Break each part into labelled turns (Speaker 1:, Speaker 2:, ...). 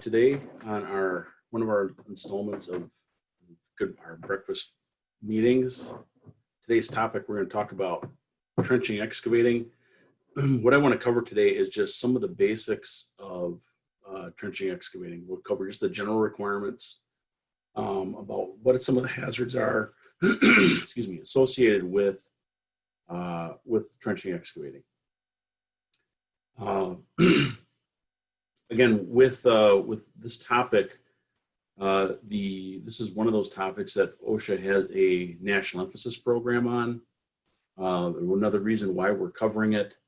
Speaker 1: today on one of our installments of our breakfast meetings. Today's topic, we're going to talk about trenching excavating. What I want to cover today is just some of the basics of trenching excavating. We'll cover just the general requirements about what some of the hazards are excuse me, associated with trenching excavating. Again, with this topic, this is one of those topics that OSHA has a national emphasis program on. Another reason why we're covering it.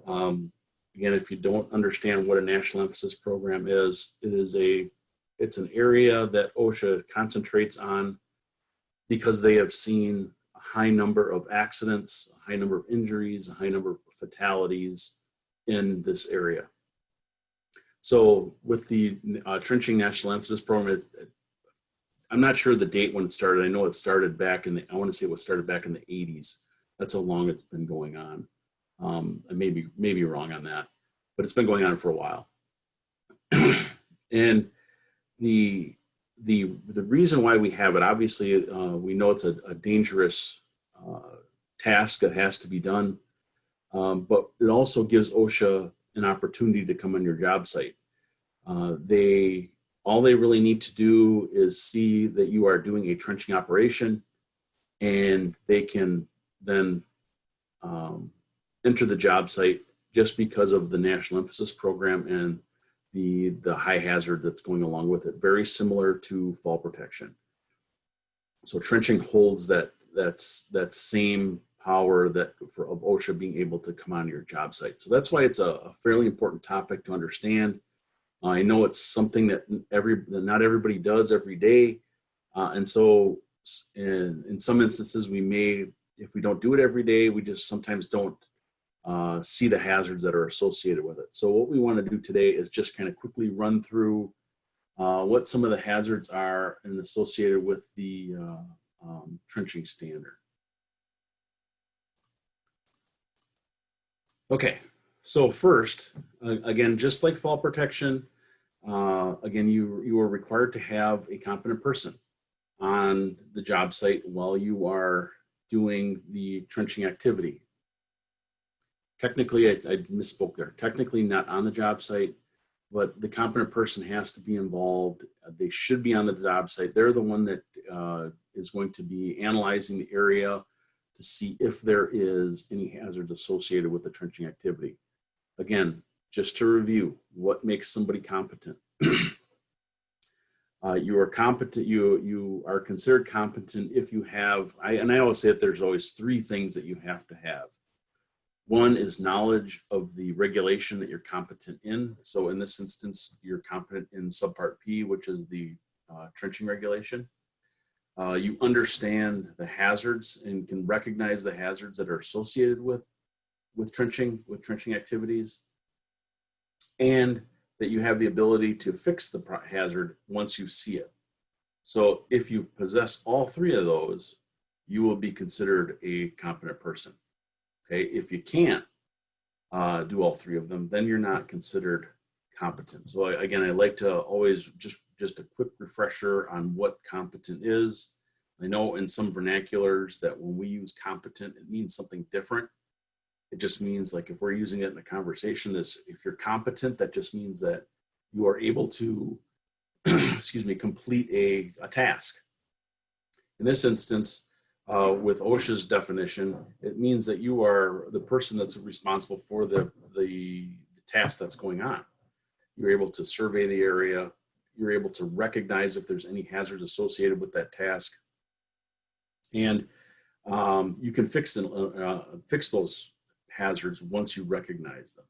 Speaker 1: Again, if you don't understand what a national emphasis program is, it's an area that OSHA concentrates on because they have seen a high number of accidents, a high number of injuries, a high number of fatalities in this area. So with the Trenching National Emphasis Program, I'm not sure the date when it started. I know it started back I want to say it was started back in the 80s. That's how long it's been going on. I may be wrong on that, but it's been going on for a while. And the reason why we have it, obviously, we know it's a dangerous task that has to be done, but it also gives OSHA an opportunity to come on your job site. All they really need to do is see that you are doing a trenching operation, and they can then enter the job site just because of the national emphasis program and the high hazard that's going along with it. Very similar to fall protection. So trenching holds that same power of OSHA being able to come on your job site. So that's why it's a fairly important topic to understand. I know it's something that not everybody does every day. And so in some instances, if we don't do it every day, we just sometimes don't see the hazards that are associated with it. So what we want to do today is just kind of quickly run through what some of the hazards are and associated with the trenching standard. Okay, so first, again, just like fall protection, again, you are required to have a competent person on the job site while you are doing the trenching activity. Technically, I misspoke there. Technically not on the job site, but the competent person has to be involved. They should be on the job site. They're the one that is going to be analyzing the area to see if there is any hazards associated with the trenching activity. Again, just to review, what makes somebody competent? You are competent. You are considered competent if you have. I always say that there's always three things that you have to have. One is knowledge of the regulation that you're competent in. So in this instance, you're competent in subpart P, which is the trenching regulation. You understand the hazards and can recognize the hazards that are associated with trenching activities, and that you have the ability to fix the hazard once you see it. So if you possess all three of those, you will be considered a competent person. Okay, if you can't do all three of them, then you're not considered competent. So again, I like to always just a quick refresher on what competent is. I know in some vernaculars that when we use competent, it means something different. It just means, like, if we're using it in a conversation, if you're competent, that just means that you are able to, complete a task. In this instance, with OSHA's definition, it means that you are the person that's responsible for the task that's going on. You're able to survey the area. You're able to recognize if there's any hazards associated with that task. And you can fix those hazards once you recognize them.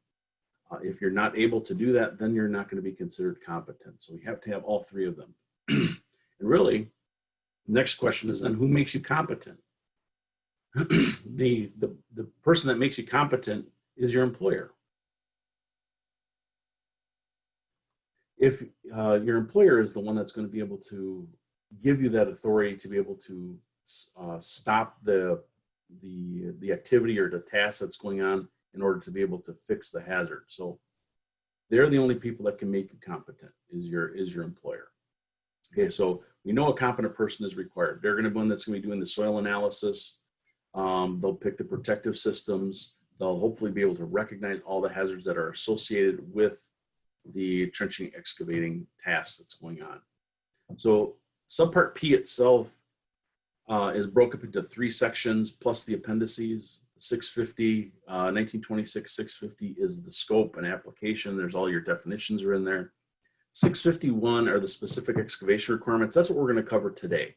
Speaker 1: If you're not able to do that, then you're not going to be considered competent. So we have to have all three of them. And really, next question is then, who makes you competent? The person that makes you competent is your employer. If your employer is the one that's going to be able to give you that authority to be able to stop the activity or the task that's going on in order to be able to fix the hazard. So they're the only people that can make you competent, is your employer. Okay, so we know a competent person is required. They're going to be one that's going to be doing the soil analysis. They'll pick the protective systems. They'll hopefully be able to recognize all the hazards that are associated with the trenching, excavating task that's going on. So subpart P itself is broken up into 3 sections plus the appendices. 650, 1926 650 is the scope and application. There's all your definitions are in there. 651 are the specific excavation requirements. That's what we're going to cover today.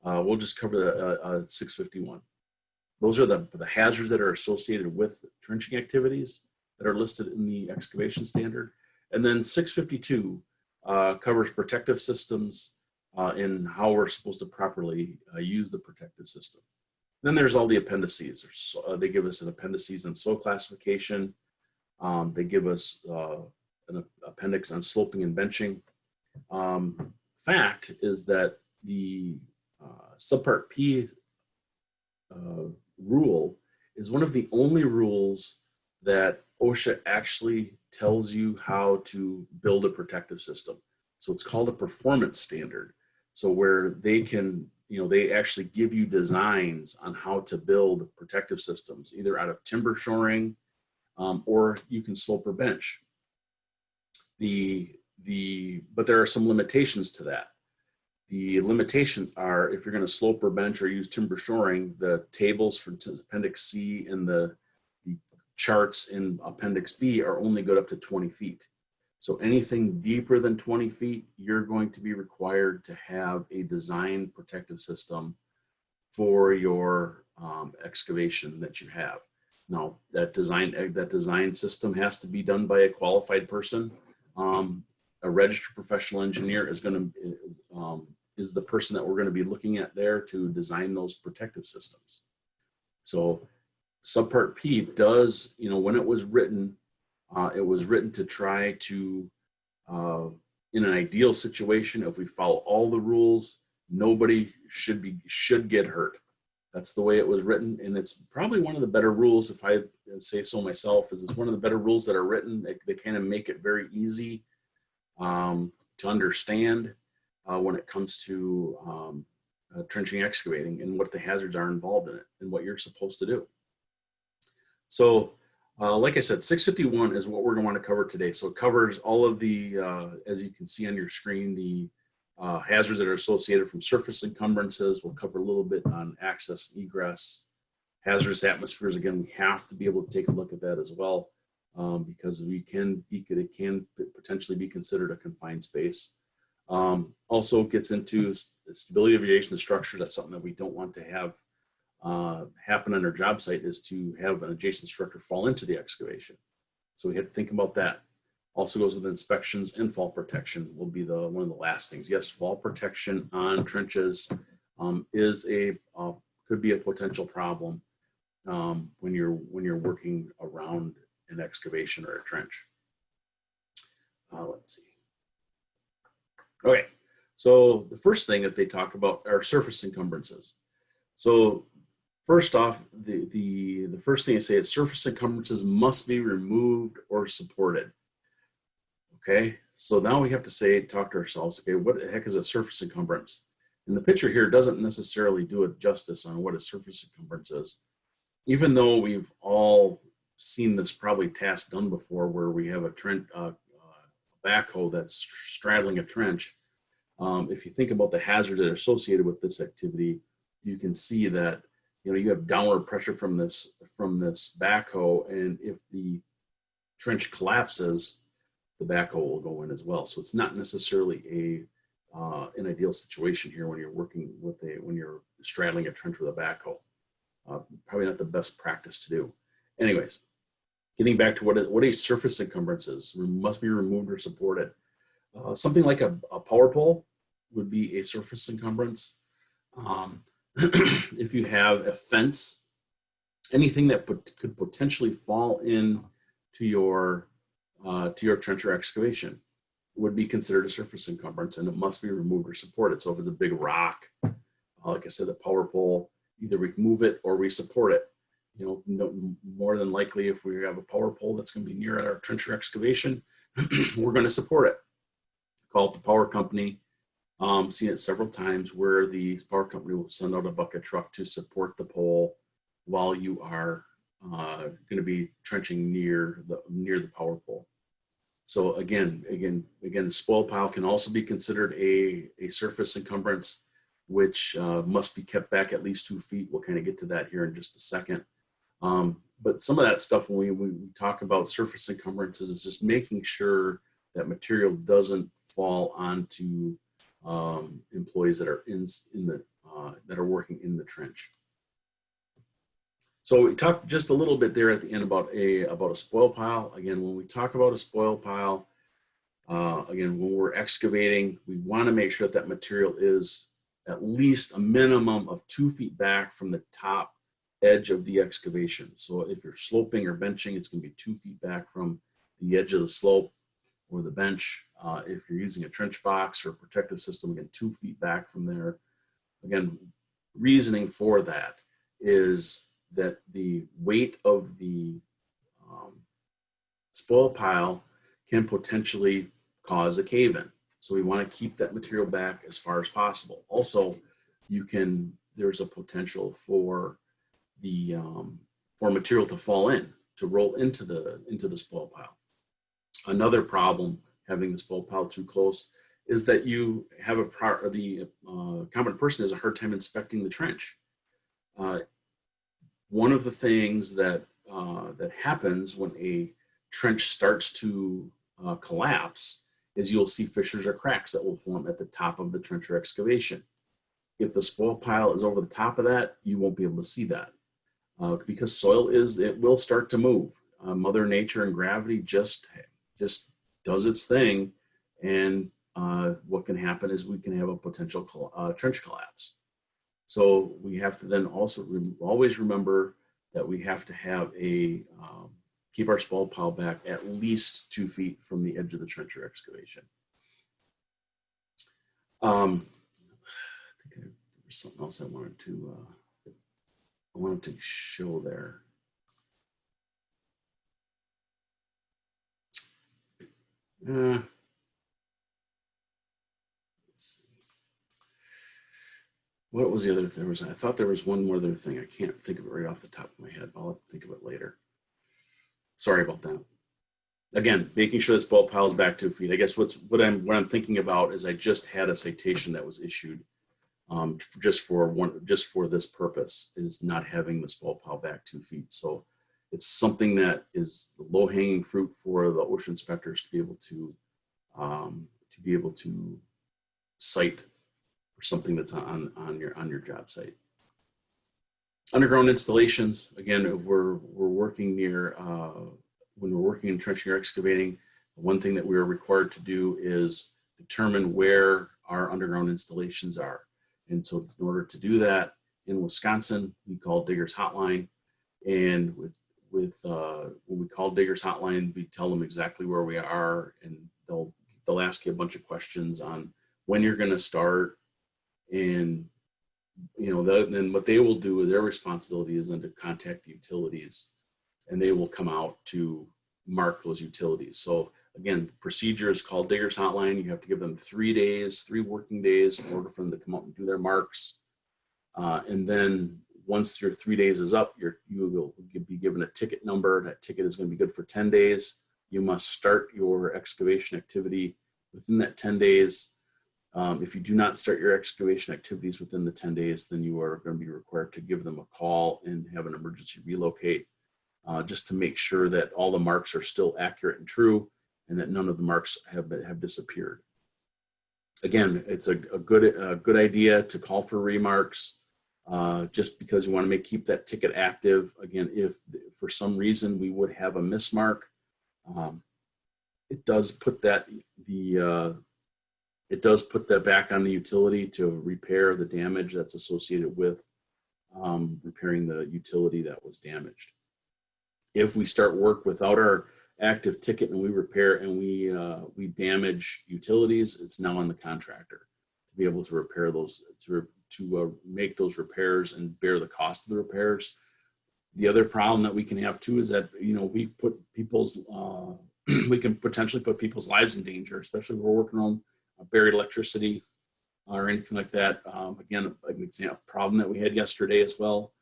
Speaker 1: We'll just cover the 651. Those are the hazards that are associated with trenching activities that are listed in the excavation standard. And then 652 covers protective systems and how we're supposed to properly use the protective system. Then there's all the appendices. They give us an appendices on soil classification. They give us an appendix on sloping and benching. Fact is that the subpart P rule is one of the only rules that OSHA actually tells you how to build a protective system. So it's called a performance standard. So where they can, they actually give you designs on how to build protective systems, either out of timber shoring or you can slope or bench. But there are some limitations to that. The limitations are, if you're going to slope or bench or use timber shoring, the tables for Appendix C and the charts in Appendix B are only good up to 20 feet. So anything deeper than 20 feet, you're going to be required to have a design protective system for your excavation that you have. Now, that design system has to be done by a qualified person. A registered professional engineer is is the person that we're going to be looking at there to design those protective systems. So subpart P does, when it was written to try to, in an ideal situation, if we follow all the rules, nobody should get hurt. That's the way it was written, and it's probably one of the better rules, if I say so myself, is it's one of the better rules that are written. They kind of make it very easy to understand when it comes to trenching, excavating, and what the hazards are involved in it and what you're supposed to do. So like I said, 651 is what we're going to want to cover today. So it covers all of the, as you can see on your screen, the hazards that are associated from surface encumbrances. We'll cover a little bit on access and egress. Hazardous atmospheres, again, we have to be able to take a look at that as well, because it can potentially be considered a confined space. Also gets into stability of adjacent structure. That's something that we don't want to have happen on our job site, is to have an adjacent structure fall into the excavation. So we have to think about that. Also goes with inspections, and fall protection will be one of the last things. Yes, fall protection on trenches could be a potential problem when you're working around an excavation or a trench. Let's see. Okay, so the first thing that they talk about are surface encumbrances. So first off, the first thing I say is surface encumbrances must be removed or supported. Okay, so now we have to talk to ourselves, okay, what the heck is a surface encumbrance? And the picture here doesn't necessarily do it justice on what a surface encumbrance is. Even though we've all seen this probably task done before, where we have a backhoe that's straddling a trench. If you think about the hazards that are associated with this activity, you can see that you have downward pressure from this backhoe, and if the trench collapses, the backhoe will go in as well. So it's not necessarily an ideal situation here when you're straddling a trench with a backhoe. Probably not the best practice to do. Anyways, getting back to what a surface encumbrance is, must be removed or supported. Something like a power pole would be a surface encumbrance. If you have a fence, anything that could potentially fall in to your trench or excavation would be considered a surface encumbrance, and it must be removed or supported. So if it's a big rock, like I said, the power pole, either we move it or we support it. More than likely, if we have a power pole that's going to be near our trench or excavation, we're going to support it. Call it the power company. Seen it several times where the power company will send out a bucket truck to support the pole while you are going to be trenching near the power pole. So again, the spoil pile can also be considered a surface encumbrance, which must be kept back at least 2 feet. We'll kind of get to that here in just a second. But some of that stuff when we talk about surface encumbrances is just making sure that material doesn't fall onto employees that are that are working in the trench. So we talked just a little bit there at the end about a spoil pile. Again, when we talk about a spoil pile, again, when we're excavating, we want to make sure that material is at least a minimum of 2 feet back from the top edge of the excavation. So if you're sloping or benching, it's going to be 2 feet back from the edge of the slope or the bench. If you're using a trench box or a protective system, again, 2 feet back from there. Again, reasoning for that is that the weight of the spoil pile can potentially cause a cave-in. So we want to keep that material back as far as possible. Also, there's a potential for the for material to fall in, to roll into the spoil pile. Another problem having the spoil pile too close is that you have the competent person has a hard time inspecting the trench. One of the things that happens when a trench starts to collapse is you'll see fissures or cracks that will form at the top of the trench or excavation. If the spoil pile is over the top of that, you won't be able to see that because soil it will start to move. Mother Nature and gravity just does its thing, and what can happen is we can have a potential trench collapse. So we have to then also always remember that we have to have keep our spoil pile back at least 2 feet from the edge of the trench or excavation. I think there was something else I wanted to show there. What was the other thing? I thought there was one more other thing. I can't think of it right off the top of my head. I'll have to think of it later. Sorry about that. Again, making sure that spoil pile is back 2 feet. I guess what I'm thinking about is I just had a citation that was issued just for this purpose, is not having the spoil pile back 2 feet. So it's something that is the low-hanging fruit for the OSHA inspectors to be able to cite or something that's on your job site. Underground installations, again, we're working near when we're working in trenching or excavating, one thing that we are required to do is determine where our underground installations are. And so in order to do that, in Wisconsin, we call Diggers Hotline, and when we call Diggers Hotline, we tell them exactly where we are, and they'll ask you a bunch of questions on when you're going to start. And then what they will do, their responsibility is then to contact the utilities, and they will come out to mark those utilities. So again, the procedure is called Diggers Hotline. You have to give them 3 working days in order for them to come out and do their marks. And then once your 3 days is up, you will be given a ticket number. That ticket is going to be good for 10 days. You must start your excavation activity within that 10 days. If you do not start your excavation activities within the 10 days, then you are going to be required to give them a call and have an emergency relocate, just to make sure that all the marks are still accurate and true, and that none of the marks have disappeared. Again, it's a good idea to call for remarks, just because you want to keep that ticket active. Again, if for some reason we would have a mismark, it does put that back on the utility to repair the damage that's associated with repairing the utility that was damaged. If we start work without our active ticket and we repair and we damage utilities, it's now on the contractor to be able to repair those, to make those repairs and bear the cost of the repairs. The other problem that we can have too is that we put people's we can potentially put people's lives in danger, especially if we're working on buried electricity or anything like that. Again, an example problem that we had yesterday as well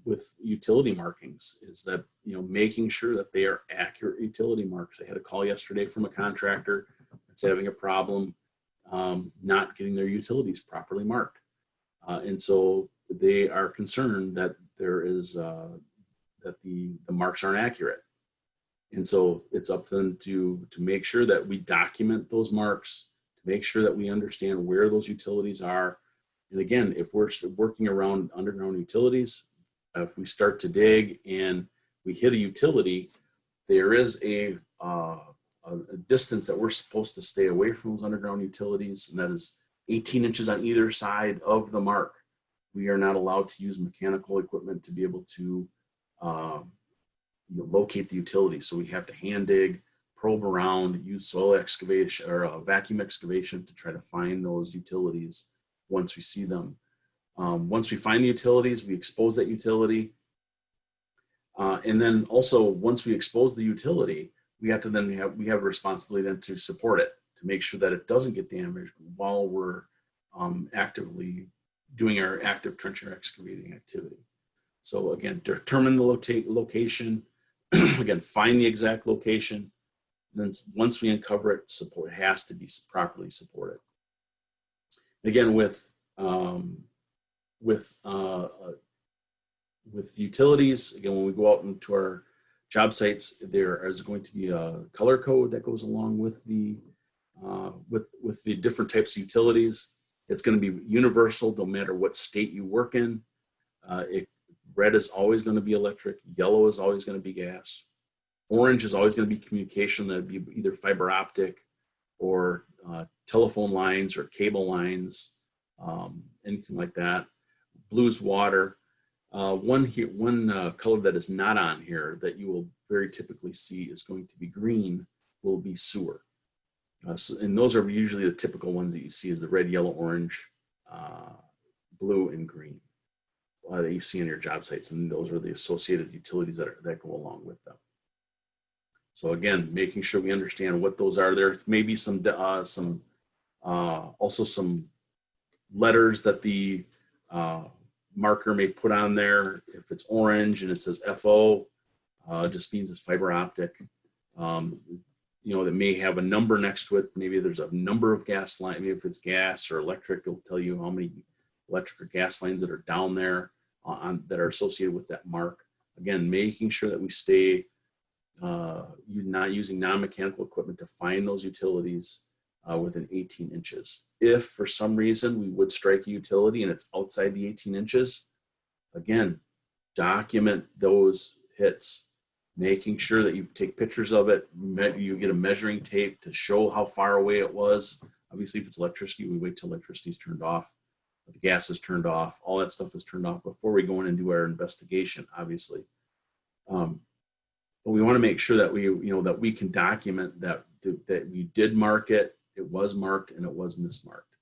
Speaker 1: with utility markings is that, making sure that they are accurate utility marks. I had a call yesterday from a contractor that's having a problem not getting their utilities properly marked. And so they are concerned that there is, that the marks aren't accurate. And so it's up to them to make sure that we document those marks, to make sure that we understand where those utilities are. And again, if we're working around underground utilities, if we start to dig and we hit a utility, there is a distance that we're supposed to stay away from those underground utilities, and that is 18 inches on either side of the mark. We are not allowed to use mechanical equipment to be able to locate the utility. So we have to hand dig, probe around, use soil excavation or vacuum excavation to try to find those utilities once we see them. Once we find the utilities, we expose that utility. And then also once we expose the utility, we have a responsibility then to support it, to make sure that it doesn't get damaged while we're actively doing our active trench or excavating activity. So again, determine the location, again, find the exact location. And then once we uncover it, support has to be properly supported. Again, with utilities, again, when we go out into our job sites, there is going to be a color code that goes along with the different types of utilities. It's going to be universal, no matter what state you work in. Red is always going to be electric. Yellow is always going to be gas. Orange is always going to be communication. That'd be either fiber optic or telephone lines or cable lines, anything like that. Blue's water. One color that is not on here that you will very typically see is going to be green, will be sewer. And those are usually the typical ones that you see is the red, yellow, orange, blue, and green that you see in your job sites. And those are the associated utilities that go along with them. So again, making sure we understand what those are. There may be also some letters that the marker may put on there. If it's orange and it says FO, just means it's fiber optic. That may have a number next to it. Maybe there's a number of gas lines. Maybe if it's gas or electric, it'll tell you how many electric or gas lines that are down there that are associated with that mark. Again, making sure that we stay not using non-mechanical equipment to find those utilities within 18 inches. If for some reason we would strike a utility and it's outside the 18 inches, again, document those hits, making sure that you take pictures of it. You get a measuring tape to show how far away it was. Obviously, if it's electricity, we wait till electricity is turned off. If the gas is turned off, all that stuff is turned off before we go in and do our investigation, obviously. But we want to make sure that we can document that we did mark it, it was marked, and it was mismarked.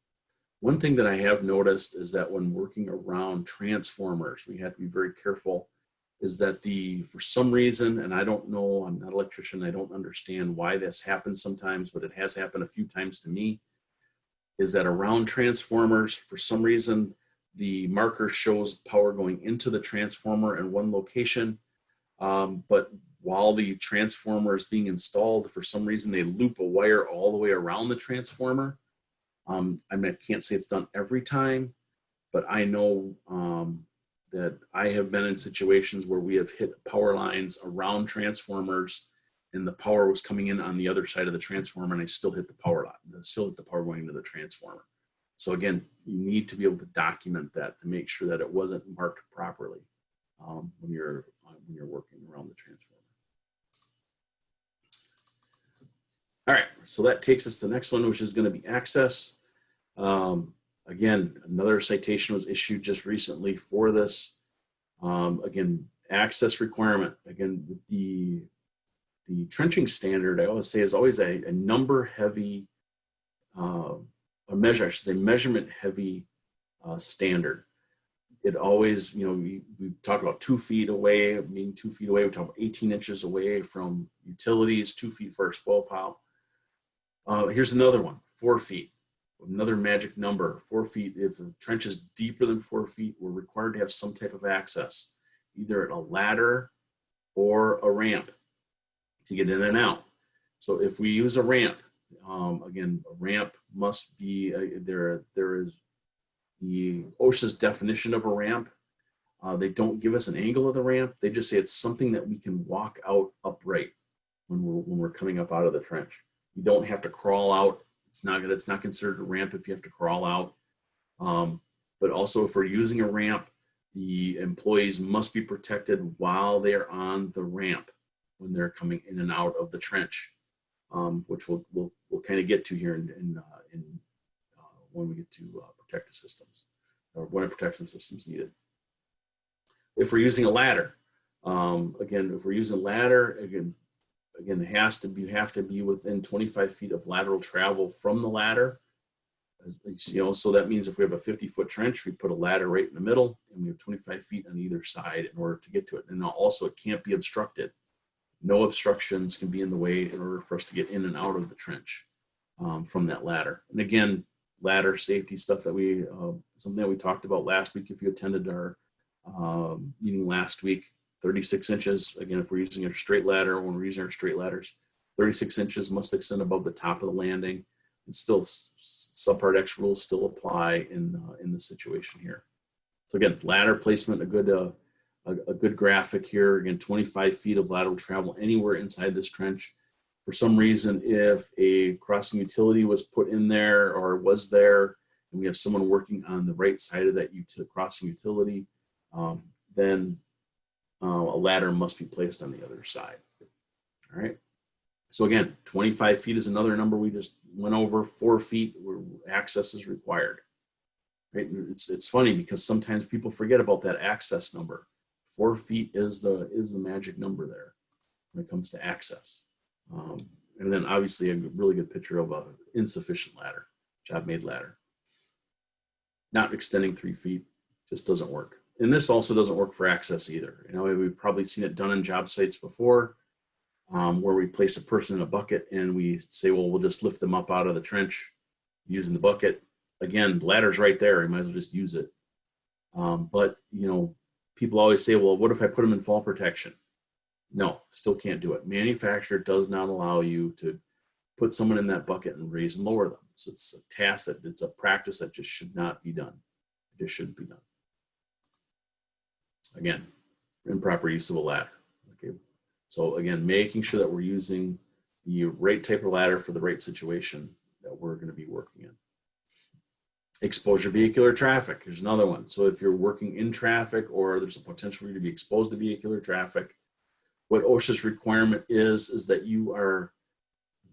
Speaker 1: One thing that I have noticed is that when working around transformers, we have to be very careful, is that for some reason, and I don't know, I'm not an electrician, I don't understand why this happens sometimes, but it has happened a few times to me, is that around transformers, for some reason, the marker shows power going into the transformer in one location, but while the transformer is being installed, for some reason, they loop a wire all the way around the transformer. I can't say it's done every time, but I know that I have been in situations where we have hit power lines around transformers and the power was coming in on the other side of the transformer and I still hit the power line, still hit the power going into the transformer. So again, you need to be able to document that to make sure that it wasn't marked properly when you're working around the transformer. All right, so that takes us to the next one, which is going to be access. Again, another citation was issued just recently for this. Again, access requirement. Again, the trenching standard, I always say, is always a number heavy, measurement heavy standard. it always, we talk about 2 feet away, being 2 feet away. We talk about 18 inches away from utilities, 2 feet for a spoil pile. Here's another one, 4 feet. Another magic number, 4 feet. If the trench is deeper than 4 feet, we're required to have some type of access, either a ladder or a ramp to get in and out. So if we use a ramp, again, a ramp must be, there is the OSHA's definition of a ramp. They don't give us an angle of the ramp. They just say it's something that we can walk out upright when we're coming up out of the trench. You don't have to crawl out. That's not considered a ramp if you have to crawl out. But also, if we're using a ramp, the employees must be protected while they're on the ramp when they're coming in and out of the trench, which we'll kind of get to here when we get to protective systems, or when a protection system is needed. If we're using a ladder, if we're using a ladder, again, you have to be within 25 feet of lateral travel from the ladder. So that means if we have a 50-foot trench, we put a ladder right in the middle, and we have 25 feet on either side in order to get to it. And also, it can't be obstructed. No obstructions can be in the way in order for us to get in and out of the trench from that ladder. And again, ladder safety stuff that something that we talked about last week. If you attended our meeting last week, 36 inches. Again, if we're using a straight ladder, when we're using our straight ladders, 36 inches must extend above the top of the landing. And still, subpart X rules still apply in the situation here. So again, ladder placement, a good graphic here. Again, 25 feet of lateral travel anywhere inside this trench. For some reason, if a crossing utility was put in there or was there, and we have someone working on the right side of that crossing utility, then a ladder must be placed on the other side. All right. So again, 25 feet is another number we just went over. 4 feet where access is required. Right? It's funny because sometimes people forget about that access number. 4 feet is the magic number there when it comes to access. And then obviously a really good picture of an insufficient ladder, job-made ladder. Not extending 3 feet just doesn't work. And this also doesn't work for access either. We've probably seen it done in job sites before, where we place a person in a bucket and we say, well, we'll just lift them up out of the trench using the bucket. Again, the ladder's right there. You might as well just use it. But people always say, well, what if I put them in fall protection? No, still can't do it. Manufacturer does not allow you to put someone in that bucket and raise and lower them. So it's a task it's a practice that just should not be done. It just shouldn't be done. Again, improper use of a ladder. Okay. So again, making sure that we're using the right type of ladder for the right situation that we're going to be working in. Exposure vehicular traffic. Here's another one. So if you're working in traffic or there's a potential for you to be exposed to vehicular traffic, what OSHA's requirement is that you are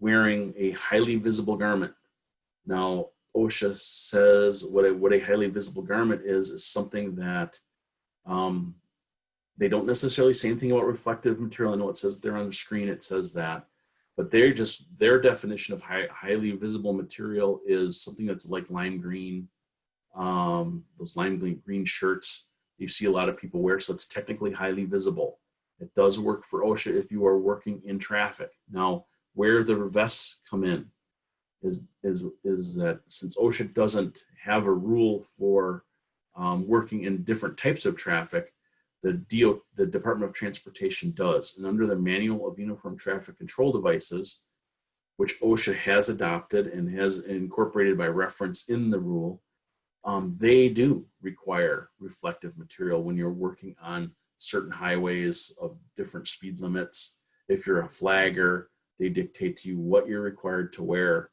Speaker 1: wearing a highly visible garment. Now, OSHA says what a highly visible garment is something that they don't necessarily say anything about reflective material. I know it says there on the screen, it says that, but their definition of highly visible material is something that's like lime green, those lime green shirts you see a lot of people wear. So it's technically highly visible. It does work for OSHA if you are working in traffic. Now, where the vests come in is that since OSHA doesn't have a rule for working in different types of traffic, the Department of Transportation does. And under the Manual of Uniform Traffic Control Devices, which OSHA has adopted and has incorporated by reference in the rule, they do require reflective material when you're working on certain highways of different speed limits. If you're a flagger, they dictate to you what you're required to wear,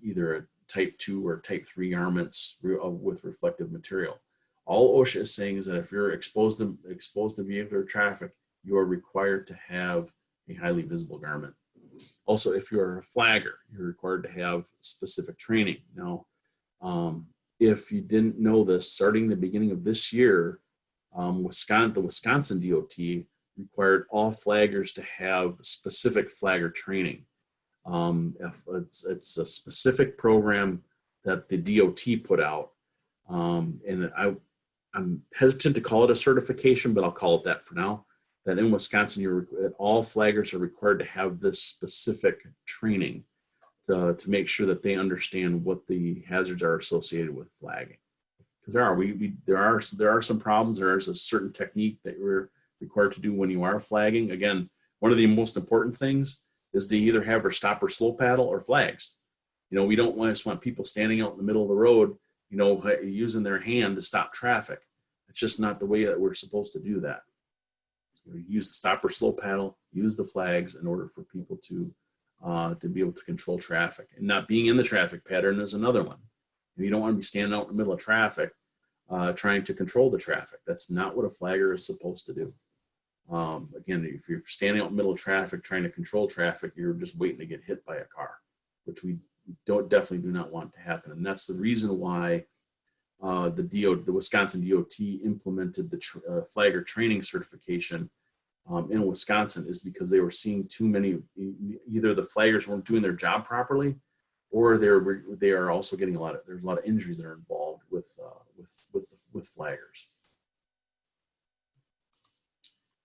Speaker 1: either a type 2 or type 3 garments with reflective material. All OSHA is saying is that if you're exposed to vehicular traffic, you are required to have a highly visible garment. Also, if you're a flagger, you're required to have specific training. Now, if you didn't know this, starting the beginning of this year, the Wisconsin DOT required all flaggers to have specific flagger training. It's a specific program that the DOT put out, and I'm hesitant to call it a certification, but I'll call it that for now. That in Wisconsin, all flaggers are required to have this specific training to make sure that they understand what the hazards are associated with flagging. Because there are some problems. There is a certain technique that you're required to do when you are flagging. Again, one of the most important things is to either have a stop or slow paddle or flags. We don't just want people standing out in the middle of the road, using their hand to stop traffic. It's just not the way that we're supposed to do that. Use the stop or slow paddle, use the flags in order for people to be able to control traffic. And not being in the traffic pattern is another one. You don't want to be standing out in the middle of traffic trying to control the traffic. That's not what a flagger is supposed to do. Again, if you're standing out in the middle of traffic trying to control traffic, you're just waiting to get hit by a car, which we definitely do not want to happen. And that's the reason why the Wisconsin DOT implemented the flagger training certification in Wisconsin, is because they were seeing too many, either the flaggers weren't doing their job properly, or they are also getting there's a lot of injuries that are involved with flaggers.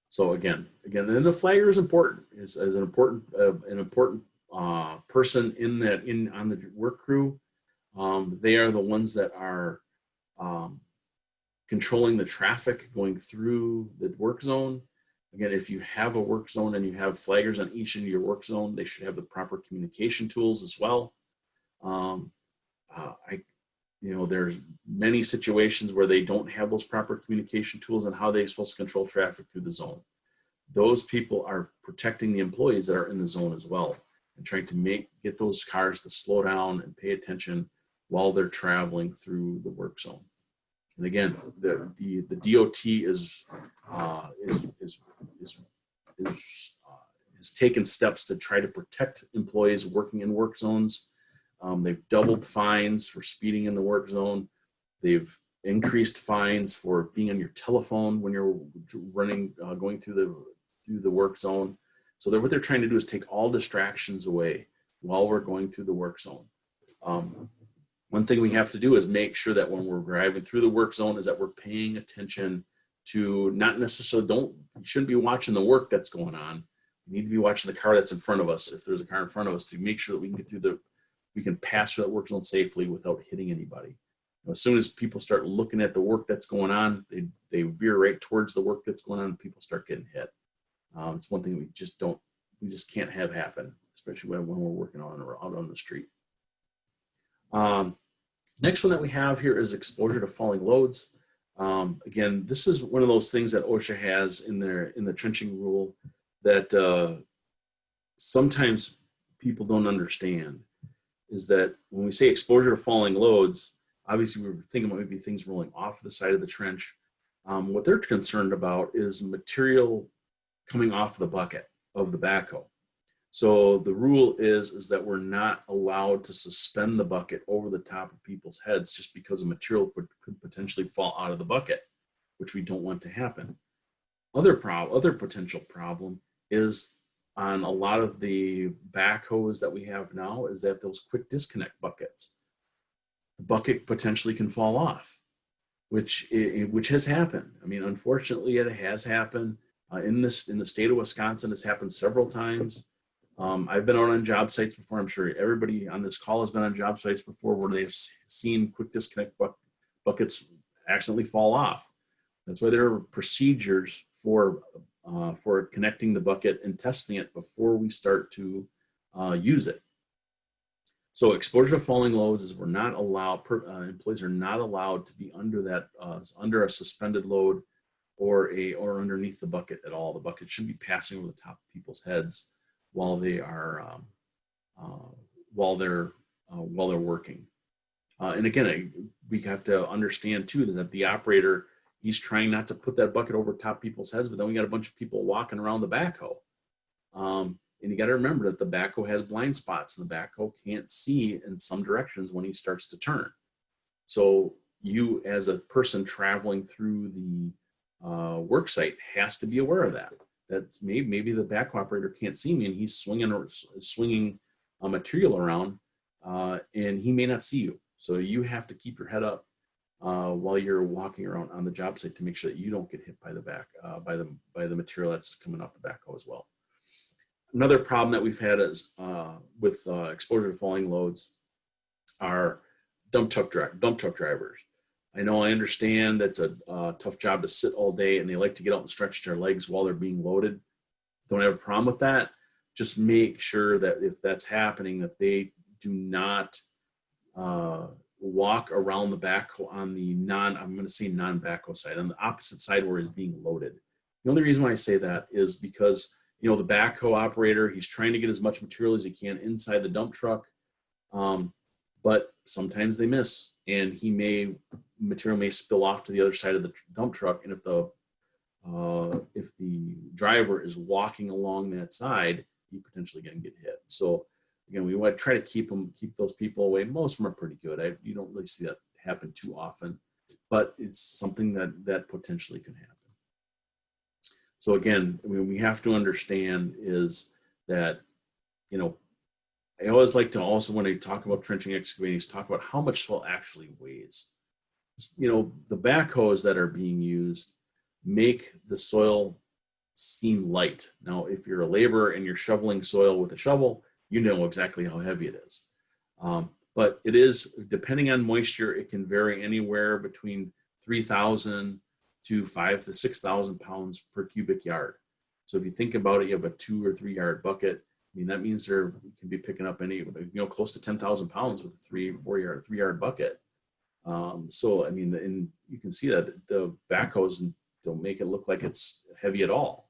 Speaker 1: So again, then the flagger is important, is an important person on the work crew. They are the ones that are controlling the traffic going through the work zone. Again, if you have a work zone and you have flaggers on each end of your work zone, they should have the proper communication tools as well. There's many situations where they don't have those proper communication tools and how they're supposed to control traffic through the zone. Those people are protecting the employees that are in the zone as well, and trying to get those cars to slow down and pay attention while they're traveling through the work zone. And again, the DOT has taken steps to try to protect employees working in work zones. They've doubled fines for speeding in the work zone. They've increased fines for being on your telephone when you're going through the work zone. So what they're trying to do is take all distractions away while we're going through the work zone. One thing we have to do is make sure that when we're driving through the work zone is that we're paying attention to not necessarily, you shouldn't be watching the work that's going on. We need to be watching the car that's in front of us. If there's a car in front of us, to make sure that we can pass through that work zone safely without hitting anybody. As soon as people start looking at the work that's going on, they veer right towards the work that's going on and people start getting hit. It's one thing we just can't have happen, especially when we're working out on the street. Next one that we have here is exposure to falling loads. Again, this is one of those things that OSHA has in the trenching rule that sometimes people don't understand, is that when we say exposure to falling loads, obviously we're thinking about maybe things rolling off the side of the trench. What they're concerned about is material coming off the bucket of the backhoe. So the rule is that we're not allowed to suspend the bucket over the top of people's heads just because the material could potentially fall out of the bucket, which we don't want to happen. Other potential problem is on a lot of the backhoes that we have now is that those quick disconnect buckets. The bucket potentially can fall off, which has happened. I mean, unfortunately, it has happened in the state of Wisconsin. It's happened several times. I've been out on job sites before. I'm sure everybody on this call has been on job sites before where they've seen quick disconnect buckets accidentally fall off. That's why there are procedures for connecting the bucket and testing it before we start to use it. So exposure to falling loads is we're not allowed, employees are not allowed to be under a suspended load or underneath the bucket at all. The bucket should be passing over the top of people's heads while they're working. And again, we have to understand too that the operator, he's trying not to put that bucket over top people's heads, but then we got a bunch of people walking around the backhoe. And you got to remember that the backhoe has blind spots, and the backhoe can't see in some directions when he starts to turn. So you, as a person traveling through the work site, has to be aware of that. That's maybe the backhoe operator can't see me, and he's swinging material around, and he may not see you. So you have to keep your head up while you're walking around on the job site to make sure that you don't get hit by by the material that's coming off the backhoe as well. Another problem that we've had is with exposure to falling loads are dump truck drivers. I understand that's a tough job to sit all day, and they like to get out and stretch their legs while they're being loaded. Don't have a problem with that. Just make sure that if that's happening, that they do not walk around the backhoe on the non-backhoe side, on the opposite side where it's being loaded. The only reason why I say that is because, the backhoe operator, he's trying to get as much material as he can inside the dump truck, but sometimes they miss, and material may spill off to the other side of the dump truck, and if the driver is walking along that side, he potentially can get hit. So again, we want to try to keep those people away. Most of them are pretty good. You don't really see that happen too often, but it's something that potentially can happen. So again, we have to understand is that, I always like to also, when I talk about trenching excavating, is talk about how much soil actually weighs. The backhoes that are being used make the soil seem light. Now, if you're a laborer and you're shoveling soil with a shovel, you know exactly how heavy it is. But it is, depending on moisture, it can vary anywhere between 3,000 to 5,000 to 6,000 pounds per cubic yard. So if you think about it, you have a 2 or 3 yard bucket. That means you can be picking up close to 10,000 pounds with a 3 yard bucket. So and you can see that the backhoes don't make it look like it's heavy at all,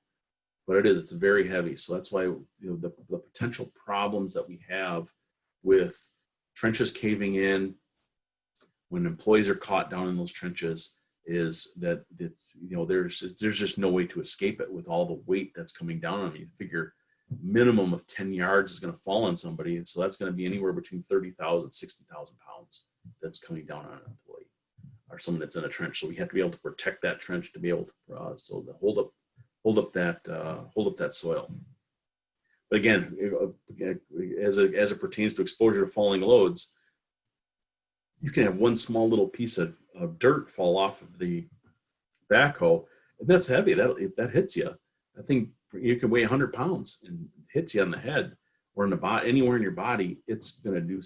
Speaker 1: but it is. It's very heavy. So that's why the potential problems that we have with trenches caving in when employees are caught down in those trenches is that there's just no way to escape it with all the weight that's coming down on you. Figure minimum of 10 yards is going to fall on somebody, and so that's going to be anywhere between 30,000 60,000 pounds that's coming down on an employee or someone that's in a trench. So we have to be able to protect that trench to be able to hold up that soil. But again, as it pertains to exposure to falling loads, you can have one small little piece of dirt fall off of the backhoe, and that's heavy. If that hits you, I think you can weigh 100 pounds and hits you on the head or in the body, anywhere in your body, it's going to do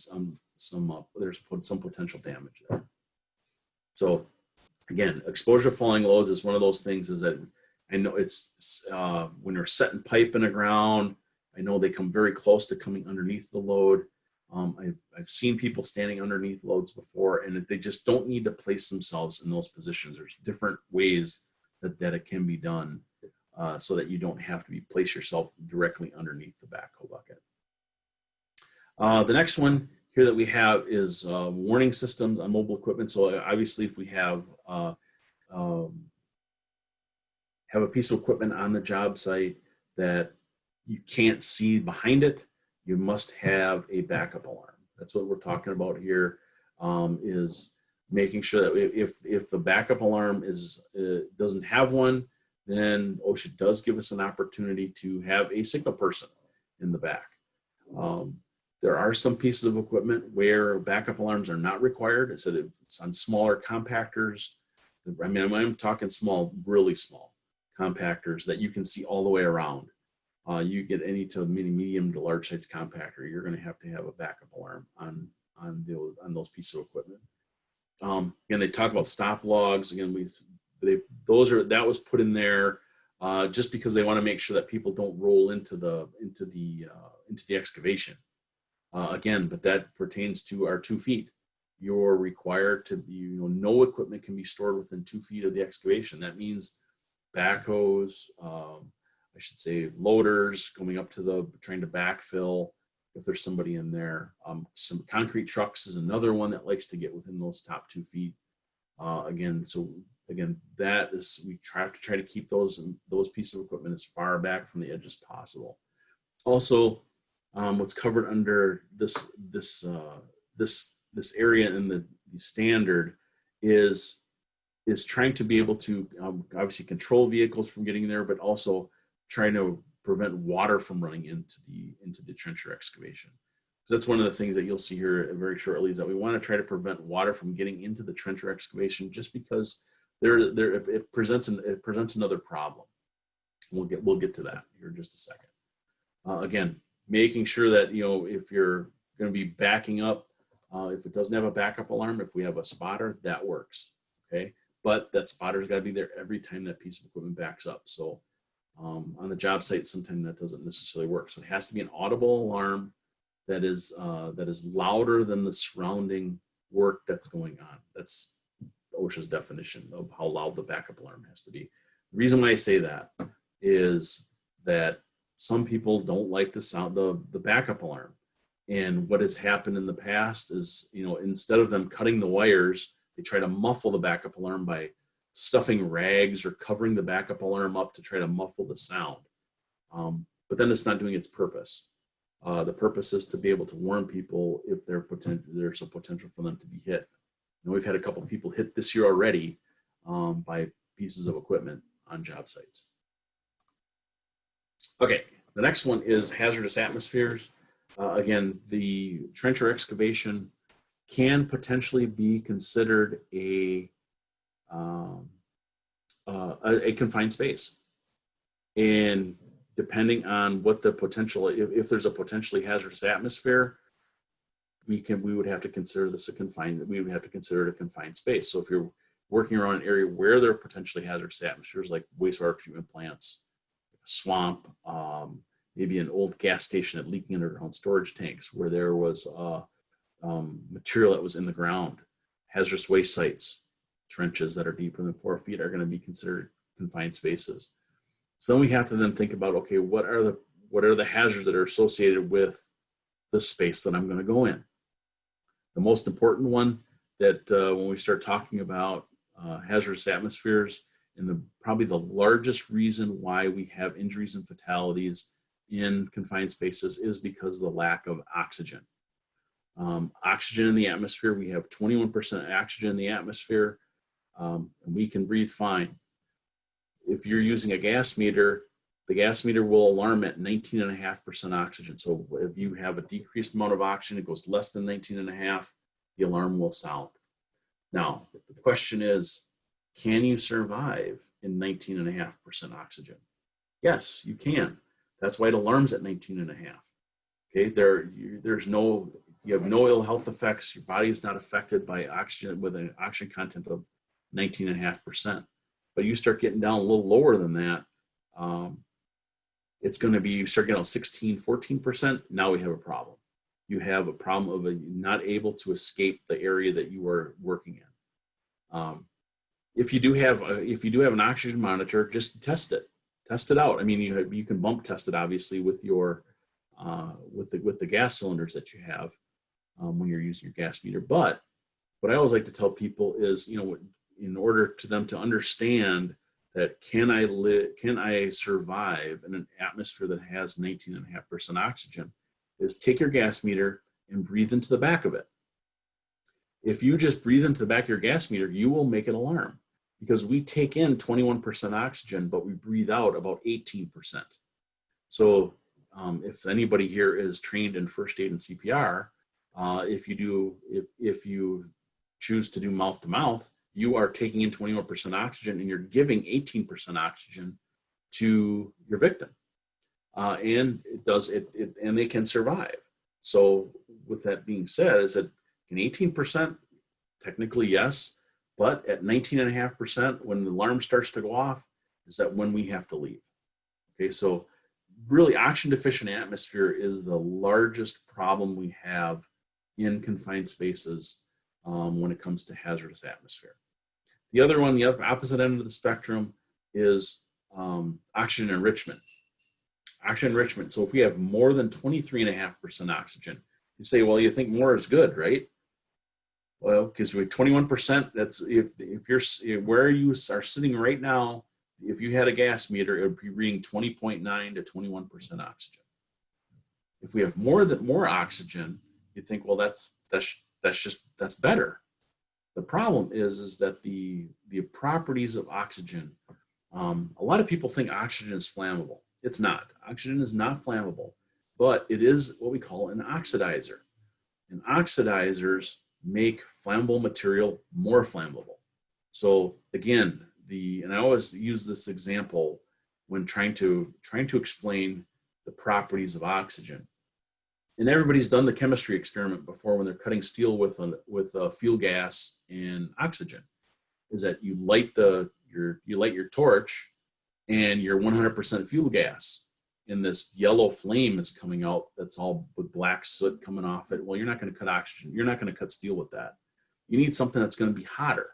Speaker 1: there's some potential damage there. So again, exposure to falling loads is one of those things is that I know it's when they're setting pipe in the ground, I know they come very close to coming underneath the load. I've seen people standing underneath loads before, and they just don't need to place themselves in those positions. There's different ways that it can be done so that you don't have to place yourself directly underneath the backhoe bucket. The next one here that we have is warning systems on mobile equipment. So obviously, if we have a piece of equipment on the job site that you can't see behind it, you must have a backup alarm. That's what we're talking about here, is making sure that if the backup alarm doesn't have one, then OSHA does give us an opportunity to have a signal person in the back. There are some pieces of equipment where backup alarms are not required. I said it's on smaller compactors. I'm talking small, really small compactors that you can see all the way around. You get any to medium to large size compactor, you're going to have a backup alarm on those pieces of equipment. Again, they talk about stop logs. Again, that was put in there just because they want to make sure that people don't roll into the excavation. Again, but that pertains to our 2 feet. You're required to no equipment can be stored within 2 feet of the excavation. That means backhoes, I should say loaders going up to trying to backfill if there's somebody in there. Some concrete trucks is another one that likes to get within those top 2 feet. We have to try to keep those pieces of equipment as far back from the edge as possible. Also, what's covered under this area in the standard is trying to be able to obviously control vehicles from getting there, but also trying to prevent water from running into the trench or excavation. that's one of the things that you'll see here very shortly, is that we want to try to prevent water from getting into the trench or excavation, just because it presents another problem. We'll get to that here in just a second. Again, making sure that, if you're going to be backing up, if it doesn't have a backup alarm, if we have a spotter, that works. Okay, but that spotter's got to be there every time that piece of equipment backs up. So on the job site, sometimes that doesn't necessarily work. So it has to be an audible alarm that is louder than the surrounding work that's going on. That's OSHA's definition of how loud the backup alarm has to be. The reason why I say that is that some people don't like the sound of the backup alarm. And what has happened in the past is, instead of them cutting the wires, they try to muffle the backup alarm by stuffing rags or covering the backup alarm up to try to muffle the sound. But then it's not doing its purpose. The purpose is to be able to warn people if there's a potential for them to be hit. We've had a couple of people hit this year already by pieces of equipment on job sites. Okay, the next one is hazardous atmospheres. Again, the trench or excavation can potentially be considered a confined space, and depending on what the potential, if there's a potentially hazardous atmosphere, we would have to consider this we would have to consider it a confined space. So if you're working around an area where there are potentially hazardous atmospheres, like wastewater treatment plants, a swamp, maybe an old gas station that leaking underground storage tanks where there was material that was in the ground, hazardous waste sites, trenches that are deeper than 4 feet are going to be considered confined spaces. So then we have to then think about, okay, what are the hazards that are associated with the space that I'm going to go in? The most important one that when we start talking about hazardous atmospheres, and probably the largest reason why we have injuries and fatalities in confined spaces, is because of the lack of oxygen. Oxygen in the atmosphere, we have 21% oxygen in the atmosphere, and we can breathe fine. If you're using a gas meter, the gas meter will alarm at 19.5% oxygen. So if you have a decreased amount of oxygen, it goes less than 19.5, the alarm will sound. Now, the question is, can you survive in 19.5% oxygen? Yes, you can. That's why it alarms at 19.5. Okay, you have no ill health effects. Your body is not affected by oxygen with an oxygen content of 19.5%. But you start getting down a little lower than that, it's going to be, you start getting 16, 14%. Now we have a problem. You have a problem of not able to escape the area that you are working in. If you do have an oxygen monitor, just test it out. I mean, you can bump test it obviously with your with the gas cylinders that you have when you're using your gas meter. But what I always like to tell people is, in order to them to understand that can I survive in an atmosphere that has 19.5% oxygen, is take your gas meter and breathe into the back of it. If you just breathe into the back of your gas meter, you will make an alarm, because we take in 21% oxygen, but we breathe out about 18%. So if anybody here is trained in first aid and CPR, if you choose to do mouth to mouth, you are taking in 21% oxygen and you're giving 18% oxygen to your victim. And and they can survive. So with that being said, is that an 18%? Technically, yes. But at 19.5%, when the alarm starts to go off, is that when we have to leave. Okay, so really oxygen deficient atmosphere is the largest problem we have in confined spaces when it comes to hazardous atmosphere. The other one, the other opposite end of the spectrum, is oxygen enrichment. Oxygen enrichment. So if we have more than 23.5% oxygen, you say, well, you think more is good, right? Well, because with 21%, that's if you're where you are sitting right now, if you had a gas meter, it would be reading 20.9 to 21% oxygen. If we have more oxygen, you think, well, that's better. The problem is that the properties of oxygen, a lot of people think oxygen is flammable. It's not. Oxygen is not flammable. but it is what we call an oxidizer. And oxidizers make flammable material more flammable. So again, and I always use this example when trying to explain the properties of oxygen. And everybody's done the chemistry experiment before when they're cutting steel with fuel gas and oxygen. Is that you light your torch, and you're 100% fuel gas, and this yellow flame is coming out that's all with black soot coming off it. Well, you're not going to cut oxygen. You're not going to cut steel with that. You need something that's going to be hotter.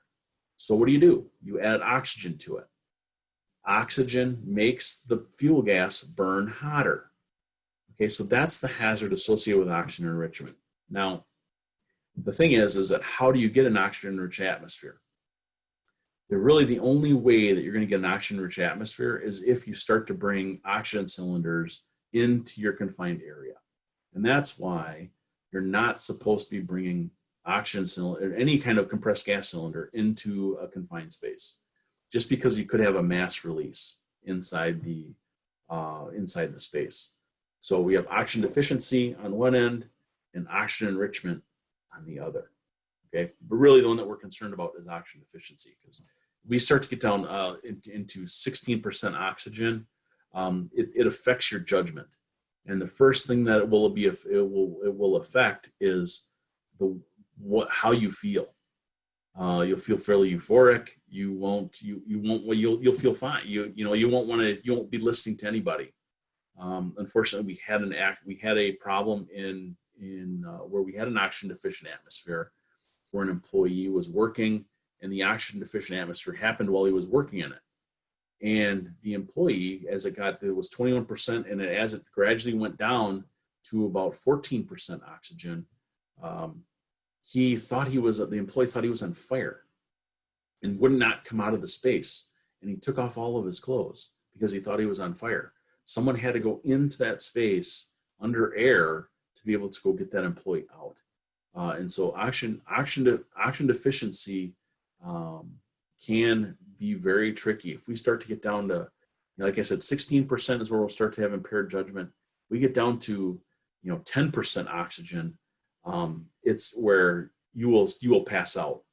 Speaker 1: So what do? You add oxygen to it. Oxygen makes the fuel gas burn hotter. Okay, so that's the hazard associated with oxygen enrichment. Now, the thing is that how do you get an oxygen-rich atmosphere? Really, the only way that you're going to get an oxygen-rich atmosphere is if you start to bring oxygen cylinders into your confined area. And that's why you're not supposed to be bringing oxygen cylinder, any kind of compressed gas cylinder, into a confined space, just because you could have a mass release inside the space. So we have oxygen deficiency on one end and oxygen enrichment on the other. Okay, but really the one that we're concerned about is oxygen deficiency, because we start to get down into 16% oxygen. It affects your judgment, and the first thing that it will affect is how you feel. You'll feel fairly euphoric. You'll feel fine. You won't be listening to anybody. Unfortunately, we had a problem in where we had an oxygen deficient atmosphere, where an employee was working, and the oxygen deficient atmosphere happened while he was working in it. And the employee, it was 21%, and as it gradually went down to about 14% oxygen, the employee thought he was on fire and would not come out of the space. And he took off all of his clothes because he thought he was on fire. Someone had to go into that space under air to be able to go get that employee out. And so oxygen deficiency can be very tricky. If we start to get down to, like I said, 16% is where we'll start to have impaired judgment. We get down to 10% oxygen, it's where you will pass out.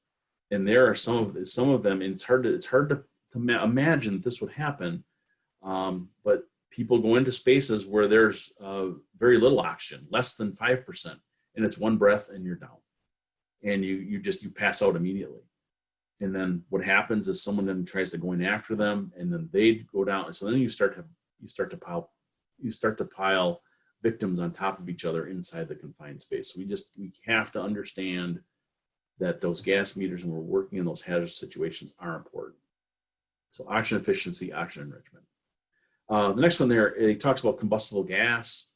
Speaker 1: And there are some of them, and it's hard to imagine that this would happen. But people go into spaces where there's very little oxygen, less than 5%, and it's one breath and you're down, and you pass out immediately. And then what happens is someone then tries to go in after them, and then they go down. And so then you start to pile victims on top of each other inside the confined space. So we have to understand that those gas meters, when we're working in those hazardous situations, are important. So oxygen efficiency, oxygen enrichment. The next one there, it talks about combustible gas.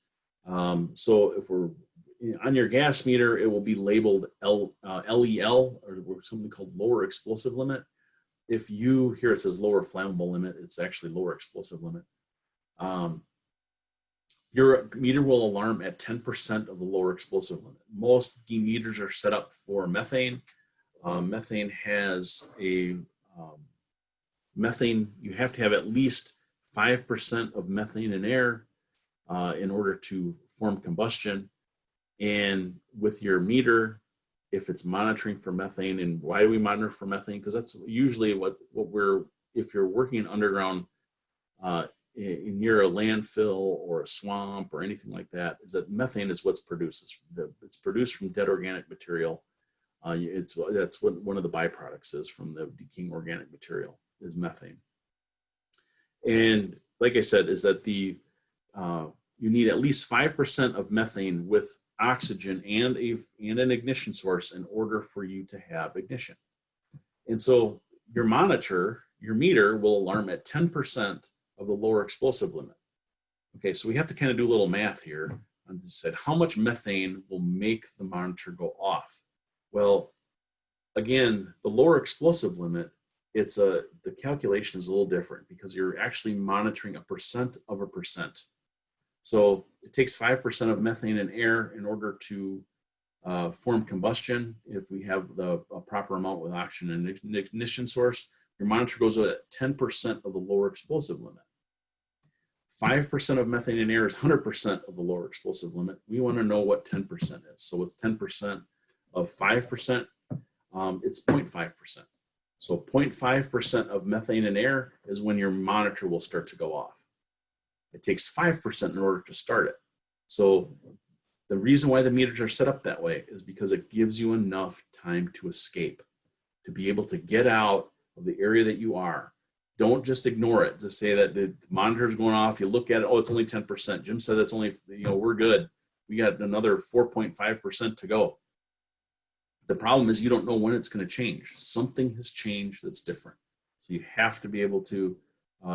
Speaker 1: So if we're on your gas meter, it will be labeled LEL, or something called lower explosive limit. If you hear it says lower flammable limit, it's actually lower explosive limit. Your meter will alarm at 10% of the lower explosive limit. Most meters are set up for methane. Methane has you have to have at least 5% of methane in air in order to form combustion. And with your meter, if it's monitoring for methane, and why do we monitor for methane? Because that's usually if you're working in underground near a landfill or a swamp or anything like that, is that methane is what's produced. It's produced from dead organic material. That's what one of the byproducts is from the decaying organic material is methane. And like I said, is that you need at least 5% of methane with oxygen and an ignition source in order for you to have ignition. And so your meter will alarm at 10% of the lower explosive limit. Okay, so we have to kind of do a little math here and decide how much methane will make the monitor go off. Well, again, the lower explosive limit, the calculation is a little different because you're actually monitoring 1% of 1%. So it takes 5% of methane in air in order to form combustion. If we have a proper amount with oxygen and ignition source, your monitor goes at 10% of the lower explosive limit. 5% of methane in air is 100% of the lower explosive limit. We want to know what 10% is. So it's 10% of 5%, it's 0.5%. So 0.5% of methane in air is when your monitor will start to go off. It takes 5% in order to start it. So the reason why the meters are set up that way is because it gives you enough time to escape, to be able to get out of the area that you are. Don't just ignore it. Just say that the monitor is going off. You look at it, oh, it's only 10%. Jim said it's only, we're good. We got another 4.5% to go. The problem is you don't know when it's going to change. Something has changed that's different. So you have to be able to,